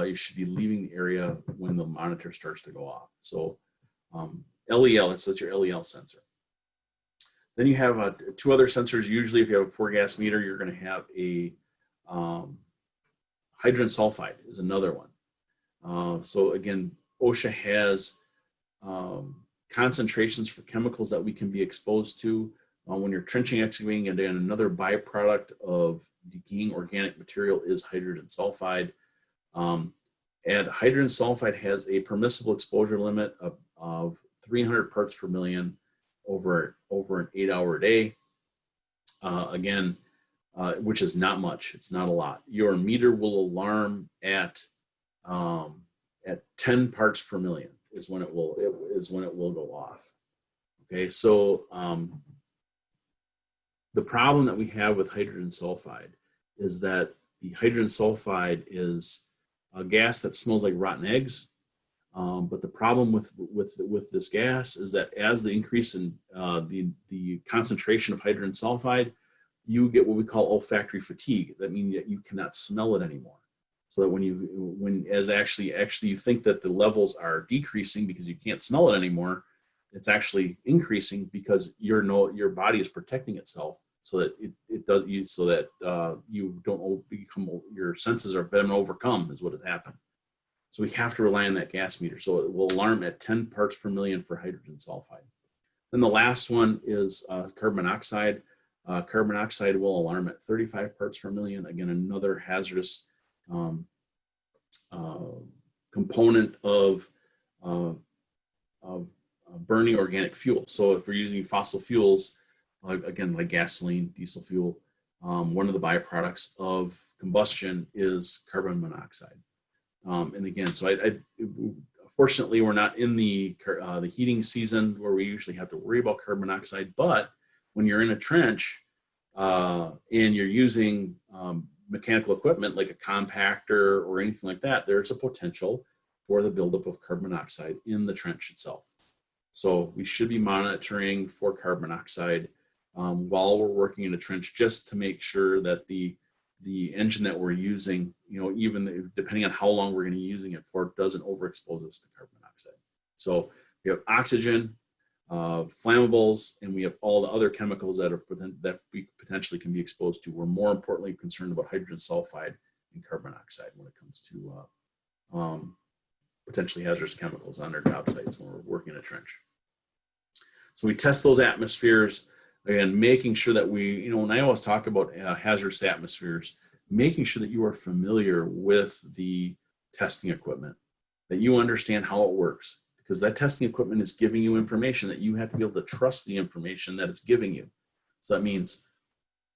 Speaker 1: you should be leaving the area when the monitor starts to go off. So LEL, that's your LEL sensor. Then you have two other sensors. Usually if you have a 4-gas meter, you're going to have a hydrogen sulfide is another one. So again, OSHA has concentrations for chemicals that we can be exposed to when you're trenching, excavating, and then another byproduct of decaying organic material is hydrogen sulfide. And hydrogen sulfide has a permissible exposure limit of 300 parts per million over an 8-hour day. Which is not much. It's not a lot. Your meter will alarm at 10 parts per million is when it will go off. Okay, so the problem that we have with hydrogen sulfide is that the hydrogen sulfide is a gas that smells like rotten eggs. But the problem with this gas is that as the increase in the concentration of hydrogen sulfide, you get what we call olfactory fatigue. That means that you cannot smell it anymore. So that when you think that the levels are decreasing because you can't smell it anymore, it's actually increasing because your body is protecting itself so that you don't become, your senses are being overcome is what has happened. So we have to rely on that gas meter. So it will alarm at 10 parts per million for hydrogen sulfide. Then the last one is carbon monoxide. Carbon monoxide will alarm at 35 parts per million. Again, another hazardous component of burning organic fuel. So if we're using fossil fuels, again, like gasoline, diesel fuel, one of the byproducts of combustion is carbon monoxide. And again, so fortunately, we're not in the heating season where we usually have to worry about carbon monoxide. But when you're in a trench and you're using mechanical equipment like a compactor or anything like that, there's a potential for the buildup of carbon monoxide in the trench itself. So we should be monitoring for carbon monoxide while we're working in a trench, just to make sure that the engine that we're using, even depending on how long we're going to be using it for, doesn't overexpose us to carbon monoxide. So we have oxygen, flammables, and we have all the other chemicals that we potentially can be exposed to. We're more importantly concerned about hydrogen sulfide and carbon monoxide when it comes to potentially hazardous chemicals on our job sites when we're working in a trench. So we test those atmospheres. Again, making sure that we, when I always talk about hazardous atmospheres, making sure that you are familiar with the testing equipment, that you understand how it works, because that testing equipment is giving you information that you have to be able to trust the information that it's giving you. So that means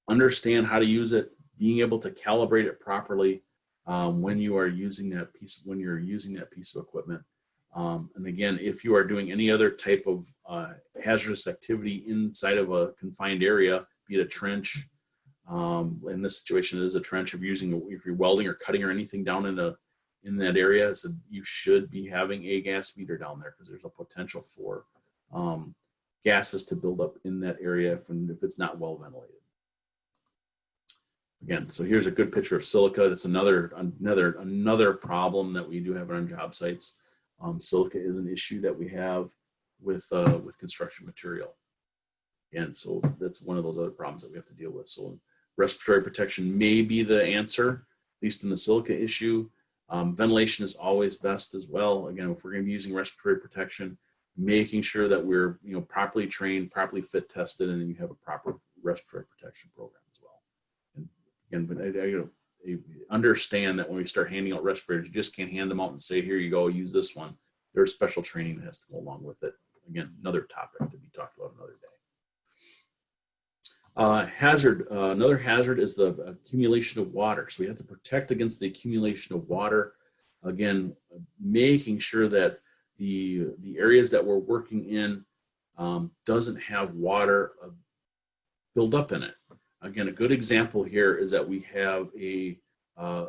Speaker 1: understand how to use it, being able to calibrate it properly when you are using that piece of equipment. And again, if you are doing any other type of hazardous activity inside of a confined area, be it a trench, in this situation it is a trench, if you're welding or cutting or anything down in that area, so you should be having a gas meter down there, because there's a potential for gases to build up in that area if it's not well ventilated. Again, so here's a good picture of silica. That's another problem that we do have on job sites. Silica is an issue that we have with construction material. And so that's one of those other problems that we have to deal with. So respiratory protection may be the answer, at least in the silica issue. Ventilation is always best as well. Again, if we're going to be using respiratory protection, making sure that we're properly trained, properly fit tested, and then you have a proper respiratory protection program as well. And again, understand that when we start handing out respirators, you just can't hand them out and say, here you go, use this one. There's special training that has to go along with it. Again, another topic to be talked about another day. Another hazard is the accumulation of water. So we have to protect against the accumulation of water. Again, making sure that the areas that we're working in doesn't have water build up in it. Again, a good example here is that we have a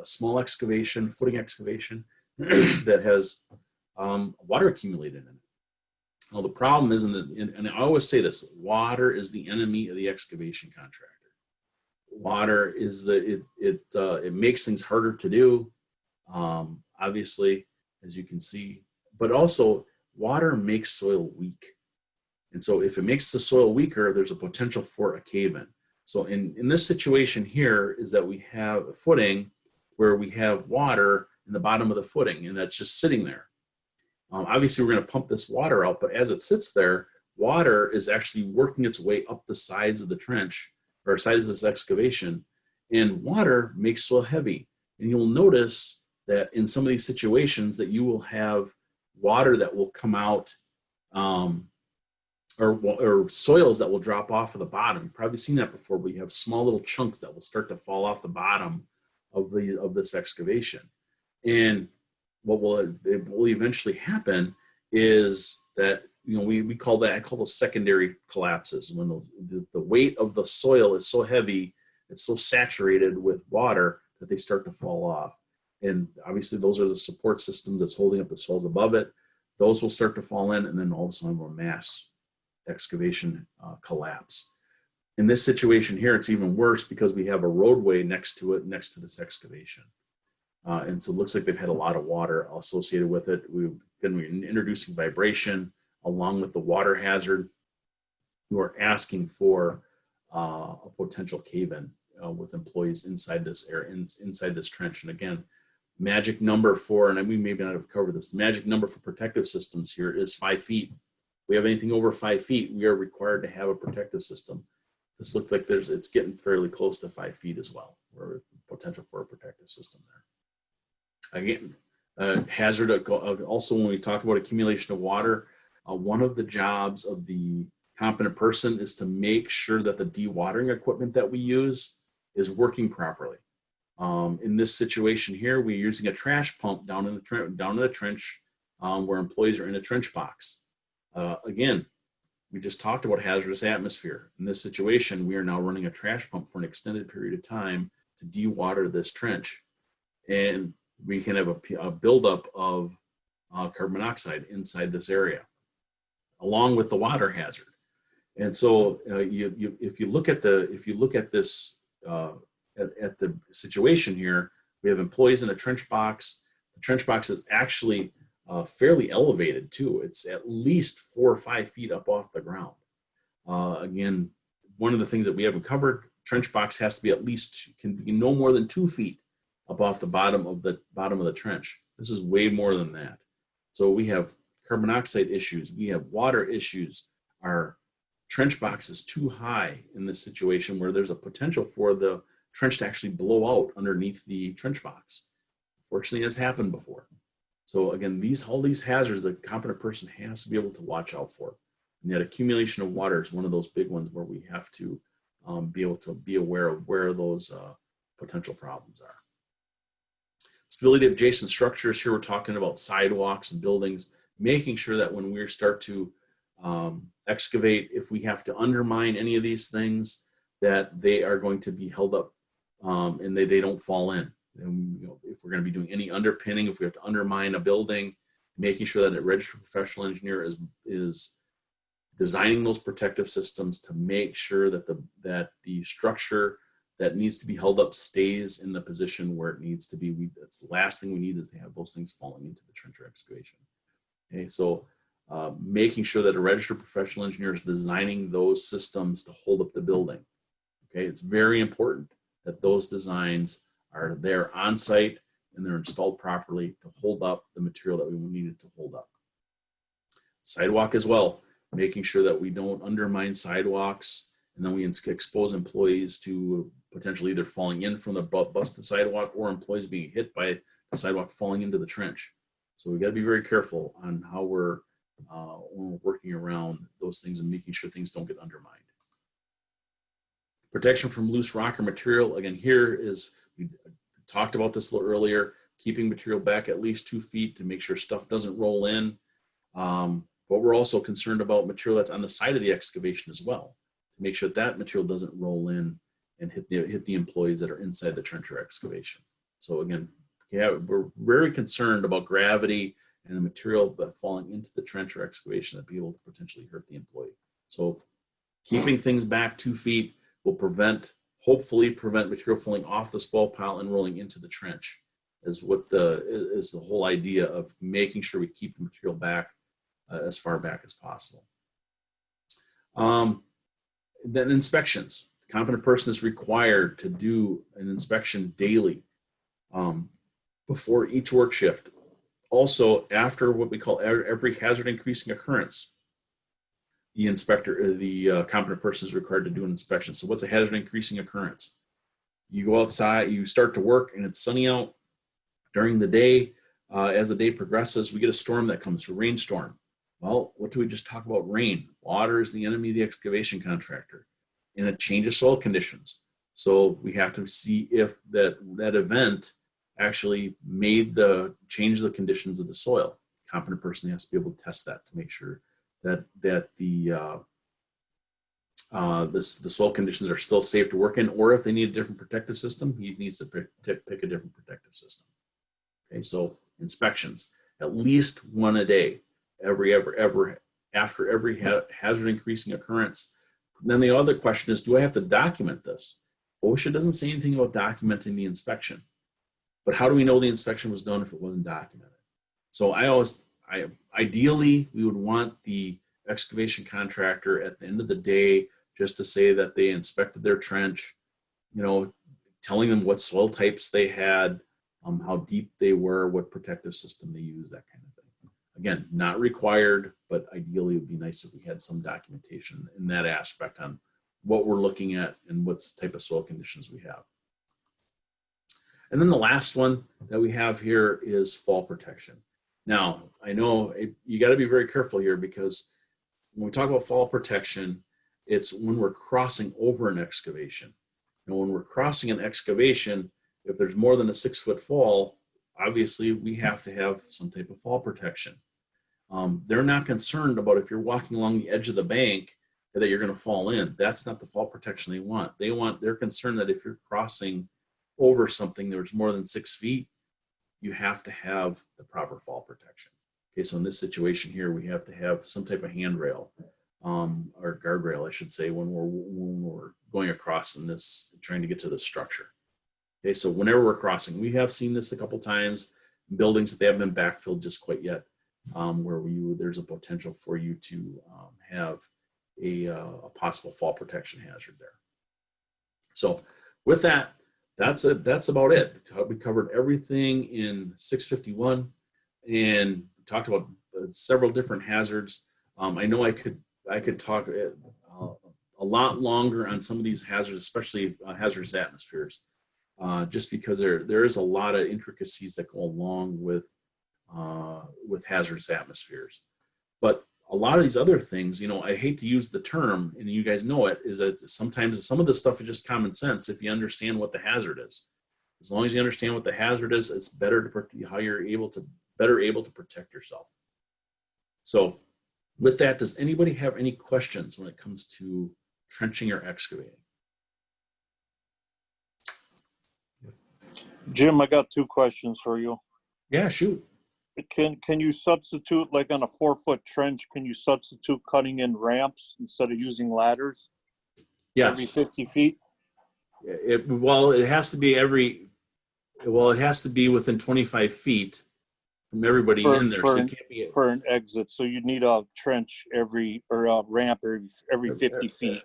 Speaker 1: small excavation, footing excavation, that has water accumulated in it. Well, the problem is, and I always say this, water is the enemy of the excavation contractor. Water is it makes things harder to do, obviously, as you can see, but also water makes soil weak. And so if it makes the soil weaker, there's a potential for a cave-in. So in this situation here is that we have a footing where we have water in the bottom of the footing, and that's just sitting there. Obviously, we're going to pump this water out, but as it sits there, water is actually working its way up the sides of the trench, or sides of this excavation, and water makes soil heavy. And you'll notice that in some of these situations that you will have water that will come out, or soils that will drop off of the bottom. You've probably seen that before, where you have small little chunks that will start to fall off the bottom of this excavation. And what will eventually happen is that, we call that, I call those secondary collapses, when the weight of the soil is so heavy, it's so saturated with water that they start to fall off. And obviously those are the support systems that's holding up the soils above it. Those will start to fall in, and then all of a sudden we'll mass excavation collapse. In this situation here, it's even worse because we have a roadway next to this excavation. And so it looks like they've had a lot of water associated with it. We've been introducing vibration along with the water hazard. We're asking for a potential cave-in with employees inside this area, inside this trench. And again, magic number for, and we may not have covered this, magic number for protective systems here is 5 feet. If we have anything over 5 feet, we are required to have a protective system. This looks like it's getting fairly close to 5 feet as well, or potential for a protective system there. Again, hazard, also when we talk about accumulation of water, one of the jobs of the competent person is to make sure that the dewatering equipment that we use is working properly. In this situation here, we're using a trash pump down in the trench where employees are in a trench box. Again, we just talked about hazardous atmosphere. In this situation, we are now running a trash pump for an extended period of time to dewater this trench. And we can have a buildup of carbon monoxide inside this area, along with the water hazard. And so if you look at this at the situation here, we have employees in a trench box. The trench box is actually fairly elevated too. It's at least 4 or 5 feet up off the ground. Again, one of the things that we haven't covered, trench box has to be can be no more than 2 feet up off the bottom of the trench. This is way more than that. So we have carbon monoxide issues. We have water issues. Our trench box is too high in this situation where there's a potential for the trench to actually blow out underneath the trench box. Fortunately, it's happened before. So again, all these hazards, the competent person has to be able to watch out for. And that accumulation of water is one of those big ones where we have to be able to be aware of where those potential problems are. Stability of adjacent structures. Here we're talking about sidewalks and buildings, making sure that when we start to excavate, if we have to undermine any of these things, that they are going to be held up and they don't fall in. And, if we're going to be doing any underpinning, if we have to undermine a building, making sure that a registered professional engineer is designing those protective systems to make sure that the structure that needs to be held up stays in the position where it needs to be. That's the last thing we need, is to have those things falling into the trench or excavation. Okay, so making sure that a registered professional engineer is designing those systems to hold up the building. Okay, it's very important that those designs are there on site and they're installed properly to hold up the material that we need it to hold up. Sidewalk as well, making sure that we don't undermine sidewalks and then we expose employees to potentially either falling in from the busted sidewalk or employees being hit by the sidewalk falling into the trench. So we got to be very careful on how we're when we're working around those things and making sure things don't get undermined. Protection from loose rock or material. Again, here is, we talked about this a little earlier, keeping material back at least 2 feet to make sure stuff doesn't roll in. But we're also concerned about material that's on the side of the excavation as well, to make sure that material doesn't roll in and hit the employees that are inside the trench or excavation. So again, yeah, we're very concerned about gravity and the material falling into the trench or excavation that be able to potentially hurt the employee. So keeping things back 2 feet will hopefully prevent material falling off the spoil pile and rolling into the trench, is the whole idea of making sure we keep the material back as far back as possible. Then inspections. The competent person is required to do an inspection daily before each work shift. Also, after what we call every hazard increasing occurrence, the competent person is required to do an inspection. So what's a hazard increasing occurrence? You go outside, you start to work, and it's sunny out during the day. As the day progresses, we get a storm that comes, a rainstorm. Well, what do we just talk about? Rain. Water is the enemy of the excavation contractor, and it changes soil conditions. So we have to see if that event actually change the conditions of the soil. Competent person has to be able to test that to make sure that the soil conditions are still safe to work in, or if they need a different protective system, he needs to pick a different protective system. Okay, so inspections, at least one a day, after every hazard increasing occurrence. Then the other question is, do I have to document this? OSHA doesn't say anything about documenting the inspection, but how do we know the inspection was done if it wasn't documented? So ideally, we would want the excavation contractor at the end of the day just to say that they inspected their trench, telling them what soil types they had, how deep they were, what protective system they use, that kind of thing. Again, not required, but ideally it would be nice if we had some documentation in that aspect on what we're looking at and what type of soil conditions we have. And then the last one that we have here is fall protection. Now, I know you got to be very careful here, because when we talk about fall protection, it's when we're crossing over an excavation. And when we're crossing an excavation, if there's more than a 6-foot fall, obviously we have to have some type of fall protection. They're not concerned about if you're walking along the edge of the bank that you're going to fall in. That's not the fall protection they want. They're concerned that if you're crossing over something that's more than 6 feet, you have to have the proper fall protection. Okay, so in this situation here, we have to have some type of handrail or guardrail, I should say, when we're going across in this, trying to get to the structure. Okay, so whenever we're crossing, we have seen this a couple times in buildings that they haven't been backfilled just quite yet, where there's a potential for you to have a possible fall protection hazard there. So with that, that's about it. We covered everything in 651 and talked about several different hazards. I know I could talk a lot longer on some of these hazards, especially hazardous atmospheres, just because there is a lot of intricacies that go along with hazardous atmospheres. But a lot of these other things, I hate to use the term, and you guys know it, is that sometimes some of this stuff is just common sense if you understand what the hazard is. As long as you understand what the hazard is, it's better how you're better able to protect yourself. So with that, does anybody have any questions when it comes to trenching or excavating?
Speaker 2: Jim, I got 2 questions for you.
Speaker 1: Yeah, shoot.
Speaker 2: Can you substitute, like on a 4-foot trench, can you substitute cutting in ramps instead of using ladders?
Speaker 1: Yes.
Speaker 2: Every 50 feet?
Speaker 1: It has to be within 25 feet from everybody in there. So it can't be
Speaker 2: for an exit. So you need a trench a ramp every 50 feet.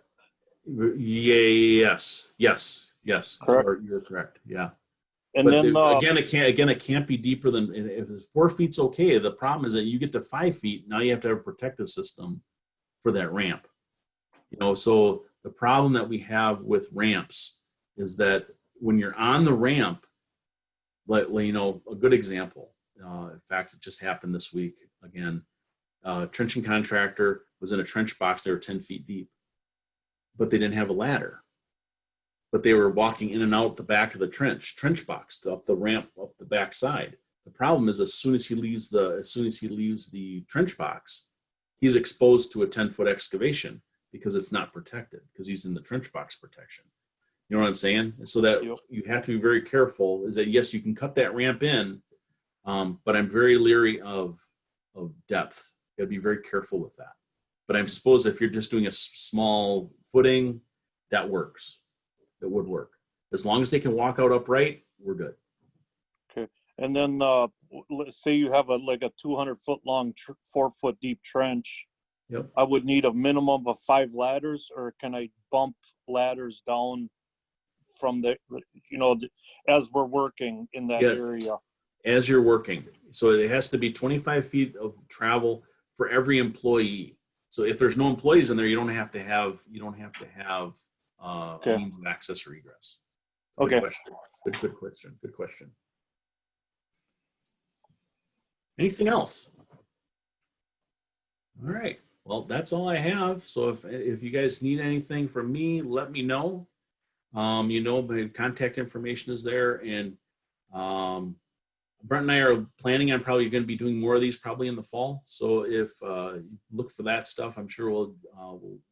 Speaker 1: Yes.
Speaker 2: Correct.
Speaker 1: You're correct. Yeah.
Speaker 2: And
Speaker 1: but
Speaker 2: then
Speaker 1: it can't be deeper than, if it's 4 feet's okay. The problem is that you get to 5 feet, now you have to have a protective system for that ramp. So The problem that we have with ramps is that when you're on the ramp, you know, a good example, in fact, it just happened this week again, trenching contractor was in a trench box. They were 10 feet deep, but they didn't have a ladder, but they were walking in and out the back of the trench box up the ramp, up the back side. The problem is as soon as he leaves the trench box, he's exposed to a 10-foot excavation because it's not protected because he's in the trench box protection. You know what I'm saying? And so that you have to be very careful is that, yes, you can cut that ramp in, but I'm very leery of depth. You gotta be very careful with that. But I suppose if you're just doing a small footing, that works. It would work. As long as they can walk out upright, we're good.
Speaker 2: Okay. And then let's say you have like a 200-foot long, 4-foot deep trench.
Speaker 1: Yep.
Speaker 2: I would need a minimum of 5 ladders, or can I bump ladders down from the, you know, as we're working in that area?
Speaker 1: As you're working. So it has to be 25 feet of travel for every employee. So if there's no employees in there, you don't have to have means of access or egress. Good question. Good question. Anything else? All right. Well, that's all I have. So if you guys need anything from me, let me know. You know, my contact information is there, and Brent and I are planning on probably going to be doing more of these probably in the fall. So if you look for that stuff, I'm sure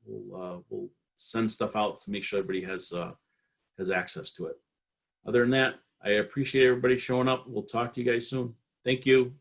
Speaker 1: we'll send stuff out to make sure everybody has access to it. Other than that, I appreciate everybody showing up. We'll talk to you guys soon. Thank you.